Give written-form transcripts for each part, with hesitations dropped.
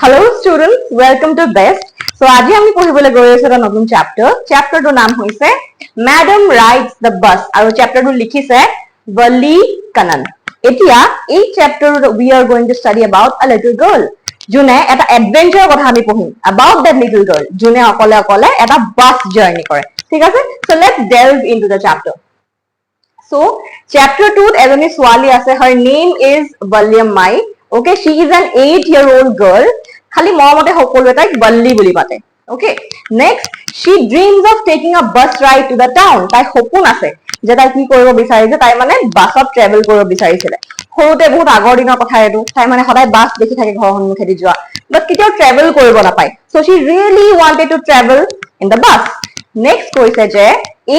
Hello students, welcome to BEST. So আজি আমি পঢ়িবলৈ গৈ আছো এটা নতুন চ্যাপ্টাৰ। চ্যাপ্টাৰটোৰ নাম হৈছে Madam Rides the Bus আৰু চ্যাপ্টাৰটো লিখিছে Valli Kannan। এতিয়া এই চ্যাপ্টাৰত we are going to study about a little girl। যোনে এটা এডভেঞ্চাৰ কথা আমি পঢ়িম about that little girl যোনে অকলে অকলে এটা বাস জাৰ্নি কৰে। ঠিক আছে? So let's delve into the chapter। So chapter 2 এজনী ছোৱালী আছে, her name is Valliammai। Okay, she is an 8-year-old girl। খালি মৰমতে সকলোৱে তাইক বল্লী বুলি মাতে। Okay, next she dreams of taking a bus ride to the town। তাই সপোন আছে যে তাই কি কৰিব বিচাৰিছে, তাই মানে বাছত ট্ৰেভেল কৰিব বিচাৰিছিলে। সৰুতে বহুত আগৰ দিনৰ কথা এইটো। তাই মানে সদায় বাছ দেখি থাকে ঘৰৰ সন্মুখেদি যোৱা, বাট কেতিয়াও ট্ৰেভেল কৰিব নাপায়। So she really wanted to travel in the bus। Next কৈছে যে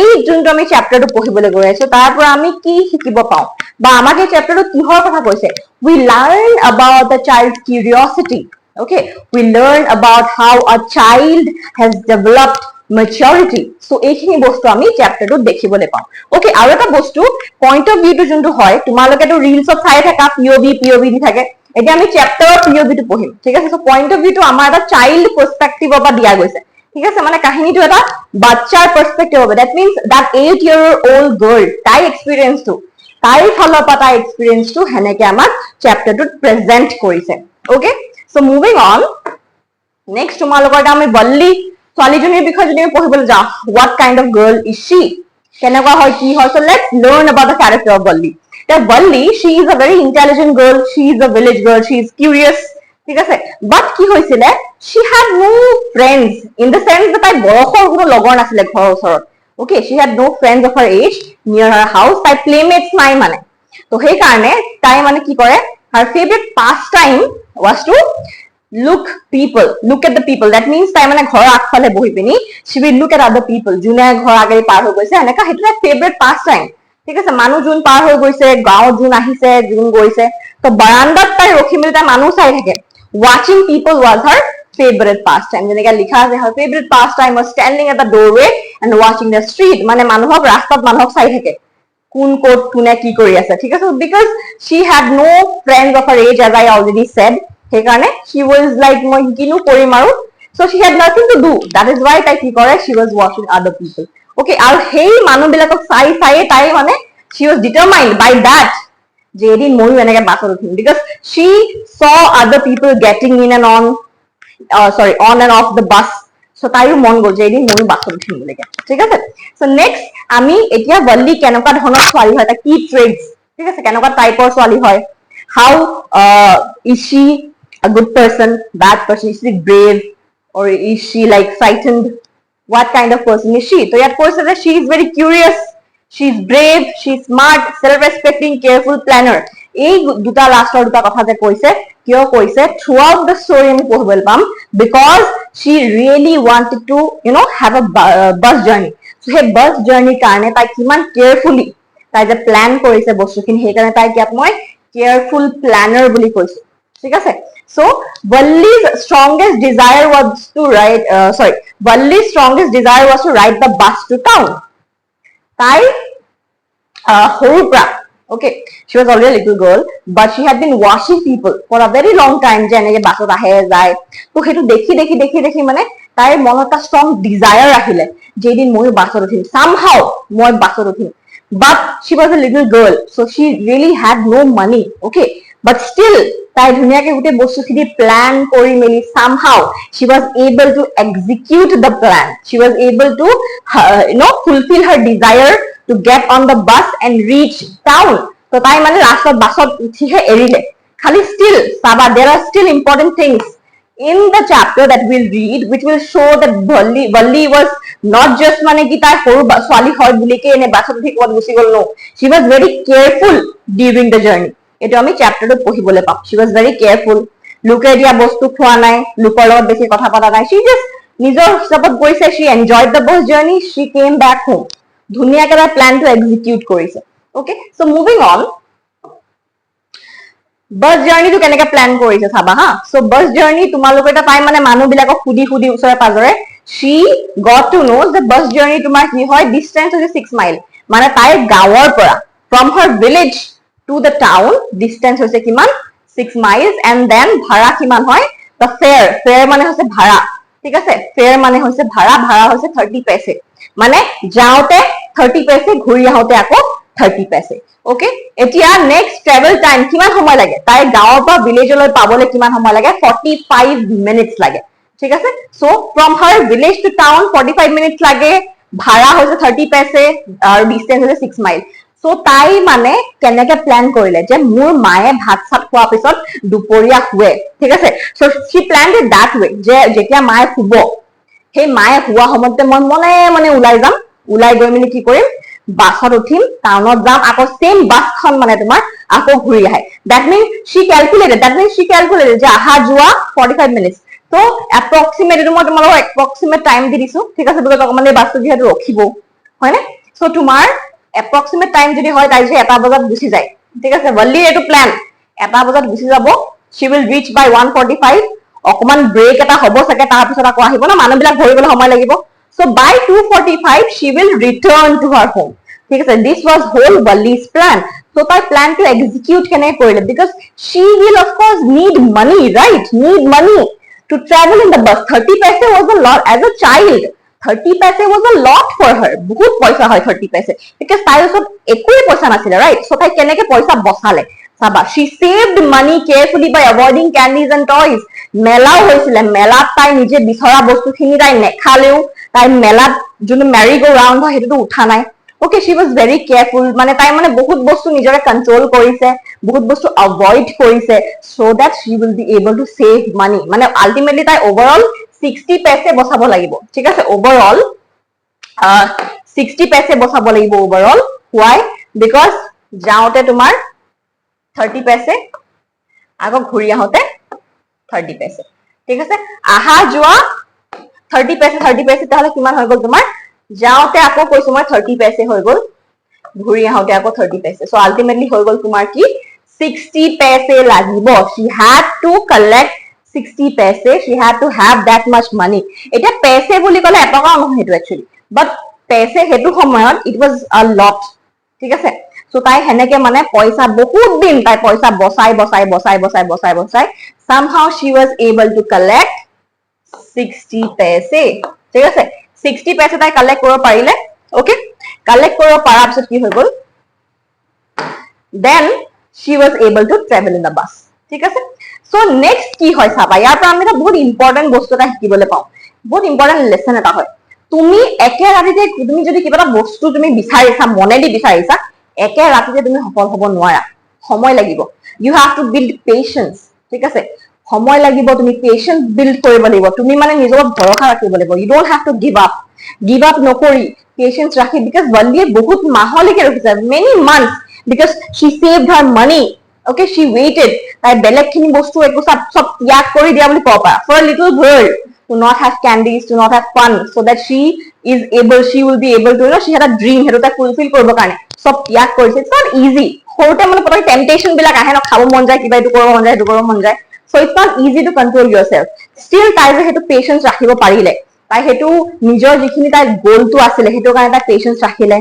এই যোনটো আমি চ্যাপ্টাৰটো পঢ়িবলৈ গৈ আছো তাৰ পৰা আমি কি শিকিব পাওঁ বা আমাক এই চ্যাপ্টাৰটো কিহৰ কথা কৈছে। We learn about the child's curiosity। Okay, we learn about how a child has developed maturity। So এইখিনি বস্তু আমি চ্যাপ্টাৰটো দেখিবলৈ পাওঁ। Okay, আৰু এটা বস্তু পইণ্ট অফ ভিউটো যোনটো হয়, তোমালোকেতো ৰিলছত চাই থাকা পিঅভি দি থাকে। এতিয়া আমি চ্যাপ্টাৰৰ পিঅভিটো পঢ়িম। ঠিক আছে? সো পইণ্ট অফ ভিউটো আমাৰ এটা চাইল্ড পাৰ্সপেক্টিভৰ পৰা দিয়া গৈছে। ঠিক আছে? মানে কাহিনীটো এটা বাচ্চাৰ পাৰ্সপেক্টিভ হবে। That means that 8-year-old girl তাই এক্সপেৰিয়েন্সটো, তাইৰ ফালৰ পৰা তাই এক্সপেৰিয়েন্সটো হেনেকে আমাক চ্যাপ্টাৰটোত প্ৰেজেন্ট কৰিছে। Okay, so moving on. Next তোমালোকৰ এটা আমি বল্লী ছোৱালীজনীৰ বিষয়ে যদি আমি পঢ়িবলৈ যাওঁ, what kind of girl is she? কেনেকুৱা হয় কি হয়? So let's learn about the character of Valli। The Valli, she is a very intelligent girl, she is a village girl, she is curious। ঠিক আছে? বাট কি হৈছিলে, she had no friends in the sense that তাই বয়সৰ কোনো লগৰ নাছিলে ঘৰৰ ওচৰত। Okay, she had no friends of her age near her house। তাই playmates নাই মানে। তো সেই কাৰণে তাই মানে কি কৰে, her favorite pastime was to look at the people। That means তাই মানে ঘৰৰ আগফালে বহি পিনি she will look at other people। যোনে ঘৰ আগেদি পাৰ হৈ গৈছে এনেকা, সেইটো তাই favorite pastime। ঠিক আছে? মানুহ যোন পাৰ হৈ গৈছে, গাঁৱত যোন আহিছে, যোন গৈছে, তো বাৰান্দাত তাই ৰখি মেলি তাই মানুহ চাই থাকে। Watching people was her favorite pastime। যেনেকৈ লিখা আছে, her favorite pastime was standing at the doorway and watching the street। মানে মানুহক ৰাস্তাত মানুহক চাই থাকে কোন ক'ত কোনে কি কৰি আছে। ঠিক আছে? Because she had no friends of her age, as I already said। সেইকাৰণে she was like মই কিনো কৰিম আৰু। So she had nothing to do। That is why তাই কি কৰে, she was watching other people। Okay, আৰু সেই মানুহবিলাকক চাই তাই মানে she was determined by that যে এদিন ময়ো এনেকে বাছত উঠিম। Because she saw other people getting in and on and off the bus। So তাইৰো মন গ'ল যে এদিন ময়ো বাছত উঠিম বুলি। ঠিক আছে? So next আমি এতিয়া বল্লী কেনেকুৱা ধৰণৰ ছোৱালী হয়, তাই কি ট্ৰেডছ, ঠিক আছে, কেনেকুৱা টাইপৰ ছোৱালী হয়, how is she a good person, bad person, is she brave or is she like frightened, what kind of person is she? তো ইয়াত কৈছে যে she is very curious, she is brave, she is smart, self-respecting, careful, planner। এই দুটা লাষ্টৰ দুটা কথা যে কৈছে, কিয় কৈছে throughout the story আমি পঢ়িবলৈ পাম, because she really wanted to have a bus journey। so সেই bus journey কাৰণে তাই কিমান কেয়াৰফুলি তাই যে প্ল্যান কৰিছে বস্তুখিনি, সেইকাৰণে তাইক ইয়াত মই কেয়াৰফুল প্ল্যানাৰ বুলি কৈছো। ঠিক আছে? So Valli's strongest desire was to ride the bus to town। তাই সৰুৰ পৰা, okay, she was already a little girl but she had been watching people for a very long time যে এনেকে বাছত আহে যায়। তো সেইটো দেখি মানে তাইৰ মনত এটা ষ্ট্ৰং ডিজায়াৰ আহিলে যে এদিন ময়ো বাছত উঠিম, somehow মই বাছত উঠিম। But she was a little girl, so she really had no money। Okay, but still তাই ধুনীয়াকে গোটেই বস্তুখিনি প্ল্যান কৰি মেলি somehow she was able to execute the plan। she was able to fulfill her desire to get on the bus and reach town। তো তাই মানে লাষ্টত বাছত উঠিহে এৰিলে। খালি still চাবা, there are still important things in the chapter that we'll read which will show that Valli was not just মানে কি তাই সৰু ছোৱালী হয় বুলিকে এনে বাছত উঠি ক'ত গুচি গ'ল। no, she was very careful during the journey। এইটো আমি চ্যাপ্টাৰটোত পঢ়িবলৈ পাম। she was very careful। লোকে দিয়া বস্তু খোৱা নাই, লোকৰ লগত বেছি কথা পতা নাই, she just নিজৰ হিচাপত গৈছে। she enjoyed the bus journey, she came back home। ধুনীয়াকে তাই প্ল্যানটো এক্সিকিউট কৰিছে। Okay, so moving on. বাস জাৰ্নিটো কেনেকে প্ল্যান কৰিছে চাবা হা। সো বাস জাৰ্নি তোমালোকৰ এটা টাইম মানে মানুহবিলাকক সুধি ওচৰে পাজৰে she got to know the bus journey তোমাৰ কি হয়, ডিসটেন্স হৈছে 6 মাইল। মানে তাইৰ গাঁৱৰ পৰা from her village to the town distance হৈছে কিমান, 6 miles। and then ভাড়া কিমান হয়, the fare মানে হৈছে ভাড়া ঠিক আছে fare মানে হৈছে ভাড়া হৈছে 30 पैसे মানে যাওতে 30 पैसे ঘূৰি আহোতে আকৌ 30 पैसे ওকে এতিয়া নেক্সট ট্ৰেভেল টাইম কিমান সময় লাগে তাই গাঁৱৰ পৰা ভিলেজলৈ পাবলৈ কিমান সময় লাগে 45 মিনিটস লাগে ঠিক আছে so from her village to town 45 minutes লাগে ভাড়া হৈছে 30 पैसे আৰু ডিসটেন্স হৈছে 6 মাইল সো তাই মানে কেনেকে প্ল্যান কৰিলে যে মোৰ মায়ে ভাত সাত খোৱা পিছত দুপৰীয়া শুৱে ঠিক আছে so she planned it that way যে যেতিয়া মায়ে শুব সেই মায়ে শুৱা সময়তে মই মনে মনে ওলাই গৈ মিলি কি কৰিম বাছত উঠিম টাউনত যাম আকৌ সেম বাছখন মানে তোমাৰ আকৌ ঘূৰি আহে that means she calculated যে আহা যোৱা 45 minutes তো approximate মই তোমালোকক approximate time দি দিছো ঠিক আছে because অকমান বাছটো যিহেতু ৰখিব হয়নে সো তোমাৰ approximate time যদি হয় তাই যে এটা বজাত গুছি যায় ঠিক আছে বল্লি এটো প্ল্যান এটা বজাত গুছি যাব she will reach by 1:45 অকমান ব্ৰেক এটা হ'ব সকে তাৰ পিছত আকৌ আহিব না মানুহবিলাক ভৰিবলৈ সময় লাগিব so by 2:45 she will return to her home ঠিক আছে this was whole Wally's plan so তাই plan to execute কেনে কৰিলে because she will of course need money right need money to travel in the bus 30 paise was a lot as a child 30 paise was a lot for her বহুত পয়সা হয় 30 paise because তাইৰ ওচৰত একোই পয়সা নাছিল right so তাই কেনেকে পয়সা বচালে সাবা she saved money carefully by avoiding candies and toys মেলাও হৈছিল মেলাত তাই নিজে বিছৰা বস্তুখিনি তাই নেখালেও তাই মেলাত যোন মেৰি গো ৰাউন্ড হয় হেতুটো উঠা নাই okay she was very careful মানে তাই মানে বহুত বস্তু নিজৰে কন্ট্ৰোল কৰিছে বহুত বস্তু অভয়েড কৰিছে so that she will be able to save money মানে আলটিমেটলি তাই ওভাৰঅল 60 पैसे বচাব লাগিব ঠিক আছে ওভাৰঅল 60 पैसे বচাব লাগিব ওভাৰঅল why because যাওতে তোমাৰ 30 पैसे আকৌ ঘূৰি আহোতে 30 पैसे ঠিক আছে আহা যোৱা 30 पैसे তাহলে কিমান হৈ গল তোমাৰ যাওতে আকৌ কৈছো মই 30 पैसे হৈ গল ঘূৰি আহোতে আকৌ 30 पैसे সো আলটিমেটলি হৈ গল তোমাৰ কি 60 पैसे লাগিব she had to collect 60 पैसे she had to have that much money এটা पैसे বুলি কলে এটকা নহয় হেতু एक्चुअली but पैसे হেতু সময়ত it was a lot ঠিক আছে সো তাই হেনেকে মানে পয়সা বহুত দিন তাই পয়সা বসাই somehow she was able to collect 60 पैसे ঠিক আছে 60 पैसे তাই কালেক্ট কৰিব পাৰিলে ওকে কালেক্ট কৰিব পাৰাৰ পিছত কি হৈ গল then she was able to travel in the bus ঠিক আছে সো নেক্সট কি হয় চাবা ইয়াৰ পৰা আমি এটা বহুত ইম্পৰ্টেন্ট বস্তু এটা শিকিবলৈ পাওঁ বহুত ইম্পৰ্টেন্ট লেসন এটা হয় তুমি একে ৰাতিতে তুমি যদি কিবা এটা বস্তু তুমি বিচাৰিছা মনেদি বিচাৰিছা একে ৰাতিতে তুমি সফল হ'ব নোৱাৰা সময় লাগিব you have to build patience ঠিক আছে সময় লাগিব তুমি পেশেন্স বিল্ড কৰিব লাগিব তুমি মানে নিজৰ ভৰসা ৰাখিব লাগিব you don't have to give up নকৰি পেশেন্স ৰাখি because Wallyয়ে বহুত মাহলৈকে ৰখিছে many months because she saved her money okay she waited তাই বেলেগখিনি বস্তু একো সব ত্যাগ কৰি দিয়া বুলি ক'ব পাৰা for a little girl to not have candies to not have fun so that she will be able to she had a dream হেতু তাই ফুলফিল কৰিব কাৰণে সব ত্যাগ কৰিছে it's not easy সৰুতে মানে পতকে টেম্পটেশন বিলাক আহে ন খাব মন যায় কিবা এটো কৰিব মন যায় এটো কৰিব মন যায় so it's not easy to control yourself still তাই যে হেতু পেশেন্স ৰাখিব পাৰিলে তাই হেতু নিজৰ যিখিনি তাই গোলটো আছিল হেতু কাৰণে তাই পেশেন্স ৰাখিলে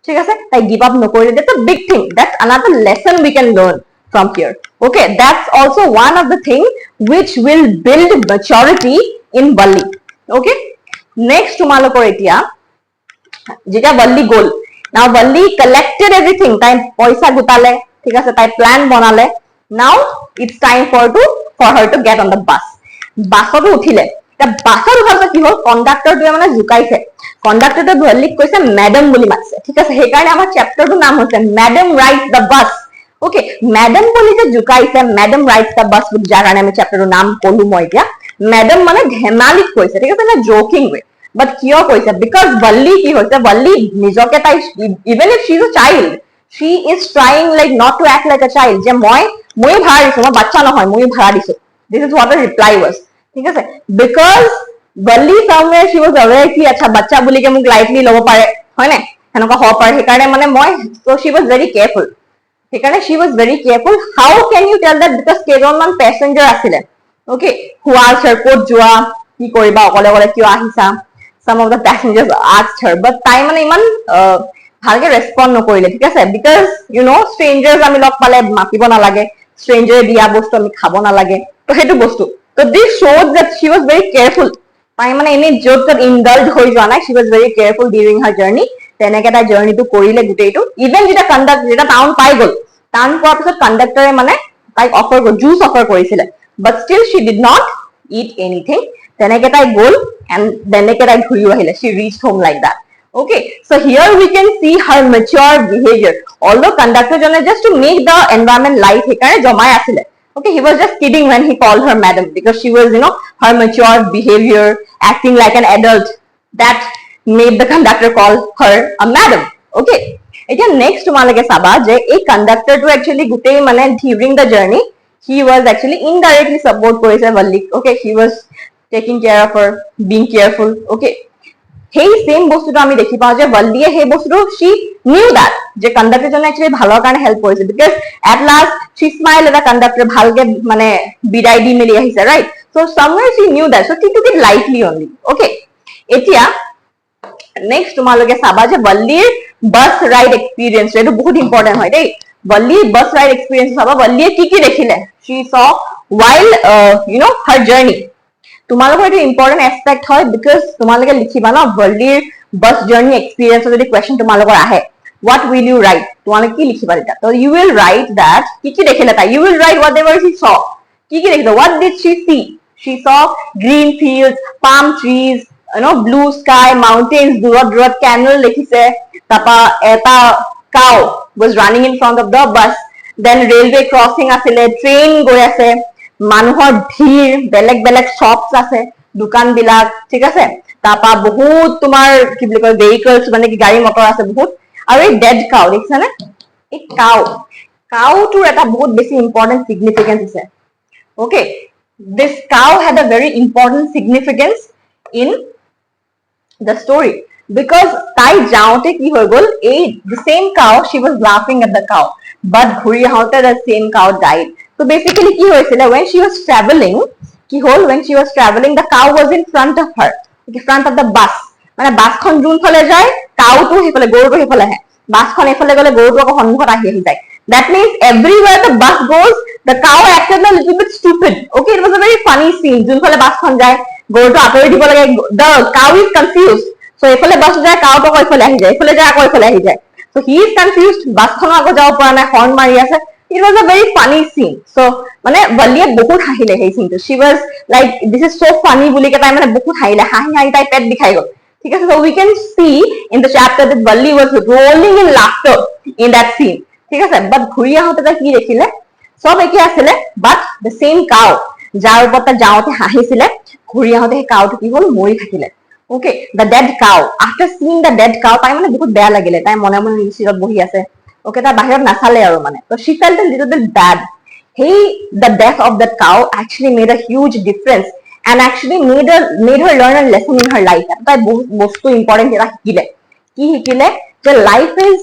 ঠিক আছে তাই গিভ আপ নকৰিলে that's a big thing that's another lesson we can learn from here okay that's also one of the thing which will build maturity in Wally okay next তোমালোকৰ এতিয়া যেটা Wally goal now Wally collected everything তাই পয়সা গোটালে ঠিক আছে তাই plan বনালে now it's time for her to get on the bus বাসত উঠিলে তা বাসত উঠাৰ কি হ'ল কন্ডাক্টৰটোৱে মানে জুকাইছে কন্ডাক্টৰটোৱে Wallyক কৈছে ম্যাডাম বুলি মাতিছে ঠিক আছে সেই কাৰণে আমাৰ চ্যাপ্টাৰটোৰ নাম হৈছে madam rides the bus okay madam বুলি যে জুকাইছে ম্যাডাম ৰাইডস দ্য বাস বুলি যাৰ কাৰণে আমি চ্যাপ্টাৰটোৰ নাম কলো মই এতিয়া ম্যাডাম মানে ধেমালিত কৈছে ঠিক আছে না জোকিং ওয়ে but কিয় কৈছে because Wally কি হৈছে Wally নিজকে তাই even if she is a child she is trying like not to act like a child যে মই ভাড়া দিছো মই বাচ্চা নহয় মই ভাড়া দিছো this is what the reply was ঠিক আছে because Wally somewhere she was aware কি আচ্ছা বাচ্চা বুলি কে মোক লাইটলি লব পাৰে হয় না হেনকা হ'ব পাৰে সেই কাৰণে মানে মই so she was very careful সেই কাৰণে she was very careful how can you tell that because কেইজনমান passenger আছিলে okay who asked her ক'ত যোৱা কি কৰিবা অকলে অকলে কিয় আহিছা some of the passengers asked her but তাই মানে ইমান ভালকে ৰেসপন্ড নকৰিলে ঠিক আছে because you know strangers আমি লগ পালে মাতিব নালাগে stranger দিয়া বস্তু আমি খাব নালাগে তো হেতু বস্তু So this shows that she was very careful. তাই মানে এনে য'ত ইনডালজ হৈ যোৱা নাই, she was very careful during her journey. তেনেকে তাই জাৰ্নিটো কৰিলে গোটেইটো, ইভেন যেতিয়া যেতিয়া টাউন পাই গ'ল, টাউন পোৱাৰ পিছত কণ্ডাক্টৰে মানে তাইক জুচ অফাৰ কৰিছিলে, but still she did not eat anything. তেনেকে তাই গ'ল and তেনেকে তাই ঘূৰি আহিলে, she reached home like that. Okay, so here we can see her mature behavior. Although conductor jone just to make the environment light hekare jomai asile. Okay, he was just kidding when he called her madam, because she was, her mature behavior, acting like an adult, that made the conductor call her a madam. Okay, এতিয়া next তোমালোকে চাবা যে এই conductor to actually গোটেই মানে during the journey he was actually indirectly support কৰিছে Vallik. Okay, he was taking care of her, being careful. Okay, সেই same বস্তুটো আমি দেখি পাওঁ যে বল্লিয়ে সেই বস্তুটো she knew that যে কণ্ডাক্টৰ জনে actually ভালৰ কাৰণে হেল্প কৰিছে, because at last she smiled at the conductor, ভালকে মানে বিদায় দি মেলি আহিছে, right? So somewhere she knew that, so she took it lightly only. Okay, এতিয়া next তোমালোকে চাবা যে বল্লিৰ বাস ৰাইড এক্সপেৰিয়েন্স, এইটো বহুত ইম্পৰ্টেন্ট হয় দেই। বল্লিৰ বাস ৰাইড এক্সপেৰিয়েন্স চাবা, বল্লিয়ে কি দেখিলে she saw while her journey. তোমালোকৰ এইটো ইম্পৰ্টেন্ট এসপেক্ট হয়, because তোমালোকে লিখিবা ন বল্লিৰ বাস জাৰ্নি এক্সপেৰিয়েন্স যদি কোৱেশ্চন তোমালোকৰ আহে, what will you write? তোমালোকে কি লিখিবা এটা? So you will write that কি দেখিলে তাই, you will write whatever she saw. কি দেখিলে, what did she see? She saw green fields, palm trees, blue sky, mountains, দূৰত canal দেখিছে, তাপা এটা cow was running in front of the bus, then railway crossing আছিলে, train গৈ আছে, মানুহৰ ভিৰ, বেলেগ shops আছে, দোকান বিলাক, ঠিক আছে, তাপা বহুত তোমাৰ কি বুলি কয় vehicles, মানে কি গাড়ী মটৰ আছে বহুত, আৰু এই dead cow দেখিছানে, এই cow টোৰ এটা বহুত বেছি important significance আছে. Okay, this cow had a very important significance in the story, because tai jaote ki hoy gol, the same cow, she was laughing at the cow, but ghuri ahote the same cow died. So basically ki hoisile, when she was traveling, when she was traveling, the cow was in front of her, in front of the bus, মানে বাসখন যোন ফলে যায় কাউটো হেফালে, গৰুটো হেফালে আহে, বাসখন এফালে গলে গৰুটো আকৌ সন্মুখত আহি যায়. That means everywhere the bus goes, the cow acted a little bit stupid. Okay, it was a very funny scene. যোন ফলে বাসখন যায় গৰুটো আঁতৰি দিব লাগে, the cow is confused. So এফালে বাস যায়, কাউটো আকৌ এফালে আহি যায়, এফালে যায় আকৌ এফালে আহি যায়. So he is confused, বাসখনো আকৌ যাব পৰা নাই, হৰ্ণ মাৰি আছে. It was a very funny scene. So মানে বল্লিয়ে বহুত হাঁহিলে সেই সিনটো, she was like this is so funny বুলি কে তাই মানে বহুত হাঁহিলে, হাঁহি তাই পেট বিষাই গ'ল, ঠিক আছে. So we can see in the chapter that Valli was rolling in laughter in that scene, ঠিক আছে. But ঘূৰি আহোতে তাই কি দেখিলে, সব একে আছিলে, but the same cow যাৰ ওপৰত তাই যাওঁতে হাঁহিছিলে, ঘূৰি আহোতে সেই কাউটো কি হ'ল, মৰি থাকিলে. Okay, the dead cow, after seeing the dead cow, তাই মানে বহুত বেয়া লাগিলে, তাই মনে মনে নিচিৰত বহি আছে. Okay, তাই বাহিৰত নাচালে আৰু মানে, so she felt a little bit bad. Hey, the death of that cow actually made a huge difference and actually made her learn a lesson in her life. তাই বহুত বস্তু ইম্পৰ্টেন্ট এটা শিকিলে, কি শিকিলে, যে life is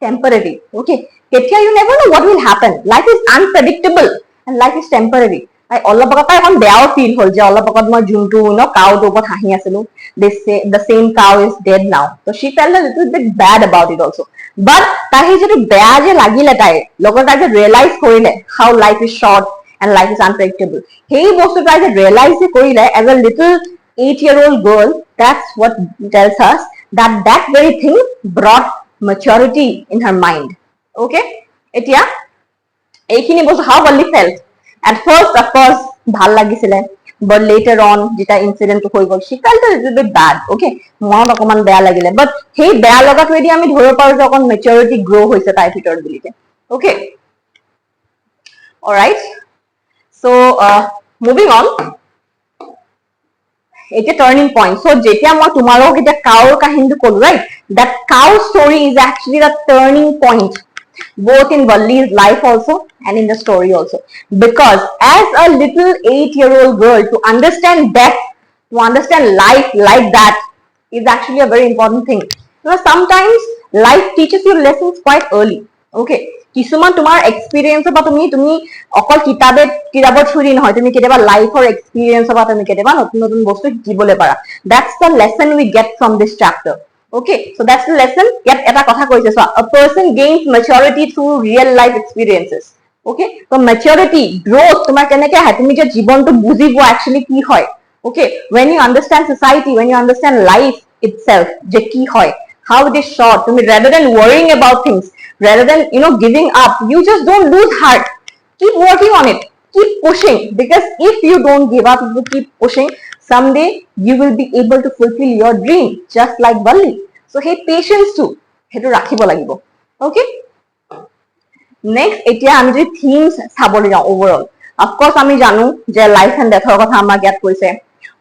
temporary. Okay, কেতিয়া you never know what will happen, life is unpredictable and life is temporary. তাই অলপ আগত তাই এখন বেয়াও ফিল হ'ল, যে অলপ আগত মই যোনটো কাউটোৰ ওপৰত হাঁহি আছিলো, the same cow is dead now. So she felt a little bit bad about it also. But তাই সেই যেটো বেয়া যে লাগিলে, তাই লগত তাই যে ৰিয়েলাইজ কৰিলে how life is short and life is unpredictable, সেই বস্তু তাই যে ৰিয়েলাইজ কৰিলে as a little 8-year-old girl, that's what tells us that very thing brought maturity in her mind. Okay, এতিয়া এইখিনি বস্তু how Valli felt. At first, of course, ভাল লাগিছিলে, but later on, যেটা ইনসিডেন্ট হৈ গল, she felt a little bit bad. Okay, মনত অকমান বেয়া লাগিলে, but সেই বেয়া লগাটো এদি আমি ধৰিব পাৰো যে অকন মেচুৰিটি গ্ৰো হৈছে তাইৰ ভিতৰত বুলিকে. Okay, alright, so moving on, এটা টাৰ্নিং পয়েন্ট. সো যেতিয়া মই তোমালোকক এটা কাউৰ কাহিনীটো কলো, right, that cow story is actually the turning point both in Valli's life also and in the story also, because as a little 8-year-old girl, to understand death, to understand life like that is actually a very important thing. Sometimes life teaches you lessons quite early. Okay, কিছুমান তোমাৰ experience বা তুমি অকল কিতাবৰ through the নহয়, তুমি কেতিয়াবা লাইফৰ experience বা তুমি কেতিয়াবা নতুন নতুন বস্তু শিকিবলৈ পাৰা. That's the lesson we get from this chapter. Okay, so that's the lesson. Yet eta kotha koise, so a person gains maturity through real life experiences. Okay, so maturity, growth, তোমার কেনেকে হয় তুমি যে জীবনটো বুজিব actually কি হয়. Okay, when you understand society, when you understand life itself, যে কি হয়, how it is short, তুমি rather than worrying about things, rather than giving up, you just don't lose heart. Keep working on it, keep pushing, because if you don't give up, if you keep pushing, someday you will be able to fulfill your dream just like Valli. So hey, patience too, হেতু ৰাখিব লাগিব. Okay, next এতিয়া আমি যদি themes চাবলৈ যাওঁ overall, অফকোৰ্স আমি জানো যে লাইফ এণ্ড ডেথৰ কথা আমাক ইয়াত কৈছে.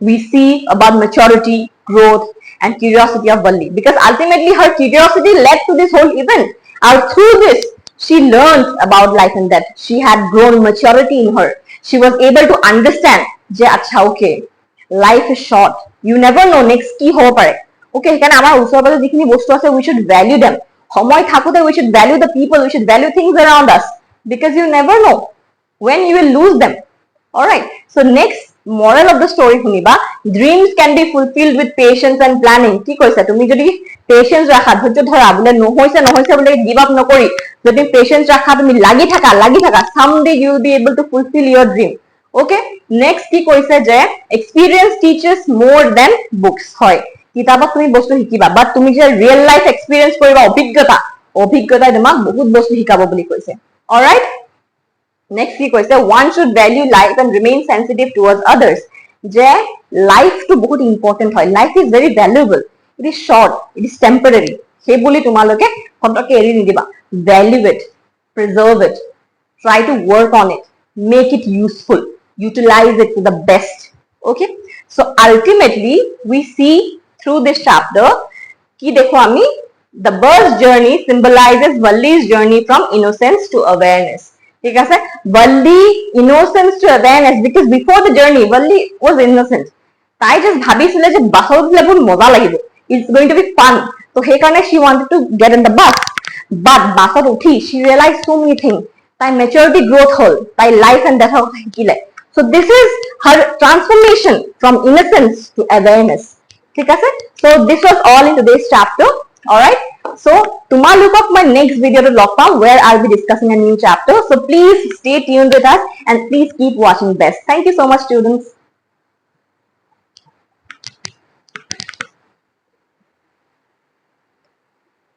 We see about maturity, growth and curiosity of Valli, because ultimately her curiosity led to this whole event, and through this she learned about life and death. She had grown maturity in her. She was able to understand যে আচ্ছা okay, life is short, you never know next কি হ'ব পাৰে. Okay, সেইকাৰণে আমাৰ ওচৰে পাজৰে যিখিনি বস্তু আছে we should value them. সময় থাকোতে we should value the people, we should value things around us, because you never know when you will lose them. Alright, so next moral of the story শুনিবা, dreams can be fulfilled with patience and planning. কি কৈছা, তুমি যদি patience ৰাখা, ধৈৰ্য ধৰা, বোলে নহৈছে বোলে গিভ আপ নকৰি যদি পেশেন্স ৰাখা, তুমি লাগি থাকা someday you will be able to fulfill your dream. Okay, next কি কৈছে যে experience teaches more than books. হয়, কিতাপত তুমি বস্তু শিকিবা, বাট তুমি যে ৰিয়েল লাইফ এক্সপিৰিয়েন্স কৰিবা, অভিজ্ঞতাই তোমাক বহুত বস্তু শিকাব বুলি কৈছে. অলৰাইট, নেক্সট কি কৈছে, one should value life and remain sensitive towards others. যে লাইফটো বহুত ইম্পৰ্টেন্ট হয়, life is very valuable, it is short, it is temporary. সেই বুলি তোমালোকে ফটকে এৰি নিদিবা. Value it, preserve it, try to work on it, make it useful, utilize it to the best. Okay, so ultimately we see through this chapter ki dekho ami, the bird's journey symbolizes Valli's journey from innocence to awareness. ঠিক আছে, Valli innocence to awareness, because before the journey Valli was innocent. তাই just ভাবিছিলে যে বাছত গলে বহুত মজা লাগিব, it's going to be fun, so সেই কাৰণে she wanted to get in the bus, but বাছত উঠি she realized so many things. তাই maturity growth হল, তাই life and death কথা শিকিলে. So this is her transformation from innocence to awareness. ঠিক আছে, so this was all in today's chapter. Alright, so তোমালোকক মই next video to লগ পাম, where I'll be discussing a new chapter. So please stay tuned with us and please keep watching BEST. Thank you so much, students.